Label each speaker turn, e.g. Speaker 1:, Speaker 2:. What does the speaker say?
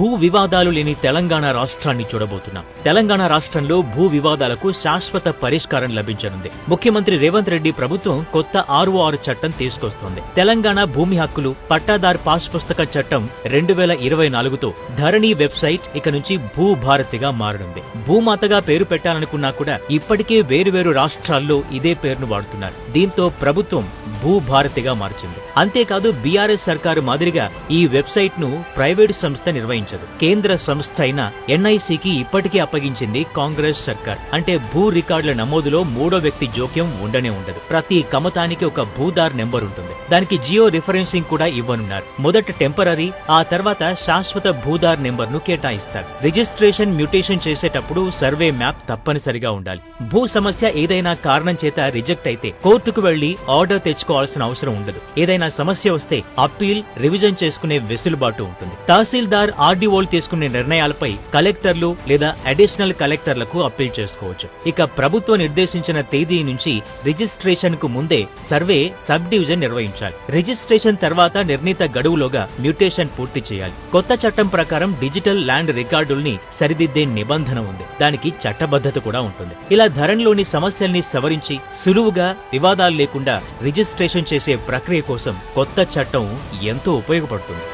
Speaker 1: భూ వివాదాలు లేని తెలంగాణ రాష్ట్రాన్ని చూడబోతున్నాం. తెలంగాణ రాష్ట్రంలో భూ వివాదాలకు శాశ్వత పరిష్కారం లభించనుంది. ముఖ్యమంత్రి రేవంత్ రెడ్డి ప్రభుత్వం కొత్త 6 చట్టం తీసుకొస్తోంది. తెలంగాణ భూమి హక్కులు పట్టాదార్ పాస్ పుస్తక చట్టం 2024తో ధరణి వెబ్సైట్ ఇక నుంచి భూభారతిగా మారనుంది. భూమాతగా పేరు పెట్టాలనుకున్నా కూడా ఇప్పటికే వేరువేరు రాష్ట్రాల్లో ఇదే పేరును వాడుతున్నారు. దీంతో ప్రభుత్వం భూభారతిగా మార్చింది. అంతేకాదు బీఆర్ఎస్ సర్కారు మాదిరిగా ఈ వెబ్సైట్ ను ప్రైవేటు సంస్థ నిర్వహించదు. కేంద్ర సంస్థ అయిన ఎన్ఐసికి ఇప్పటికే అప్పగించింది కాంగ్రెస్ సర్కార్. అంటే భూ రికార్డుల నమోదులో మూడో వ్యక్తి జోక్యం ఉండనే ఉండదు. ప్రతి కమతానికి ఒక భూదార్ నెంబర్ ఉంటుంది. దానికి జియో రిఫరెన్సింగ్ కూడా ఇవ్వనున్నారు. మొదట టెంపరరీ, ఆ తర్వాత శాశ్వత భూదార్ నెంబర్ ను కేటాయిస్తారు. రిజిస్ట్రేషన్ మ్యూటేషన్ చేసేటప్పుడు సర్వే మ్యాప్ తప్పనిసరిగా ఉండాలి. భూ సమస్య ఏదైనా కారణం చేత రిజెక్ట్ అయితే కోర్టుకు వెళ్లి ఆర్డర్ తెచ్చుకోవాల్సిన అవసరం ఉండదు. ఏదైనా సమస్య వస్తే అప్పీల్, రివిజన్ చేసుకునే వెసులుబాటు ఉంటుంది. తహసీల్దార్, ఆర్డీఓలు తీసుకునే నిర్ణయాలపై కలెక్టర్లు లేదా అడిషనల్ కలెక్టర్లకు అప్పీల్ చేసుకోవచ్చు. ఇక ప్రభుత్వం నిర్దేశించిన తేదీ నుంచి రిజిస్ట్రేషన్ కు ముందే సర్వే, సబ్ డివిజన్ నిర్వహించాలి. రిజిస్ట్రేషన్ తర్వాత నిర్ణీత గడువులోగా మ్యూటేషన్ పూర్తి చేయాలి. కొత్త చట్టం ప్రకారం డిజిటల్ ల్యాండ్ రికార్డుల్ని సరిదిద్దే నిబంధన ఉంది. దానికి చట్టబద్ధత కూడా ఉంటుంది. ఇలా ధరణిలోని సమస్యల్ని సవరించి సులువుగా, వివాదాలు లేకుండా రిజిస్ట్రేషన్ చేసే ప్రక్రియ కోసం కొత్త చట్టం ఎంతో ఉపయోగపడుతుంది.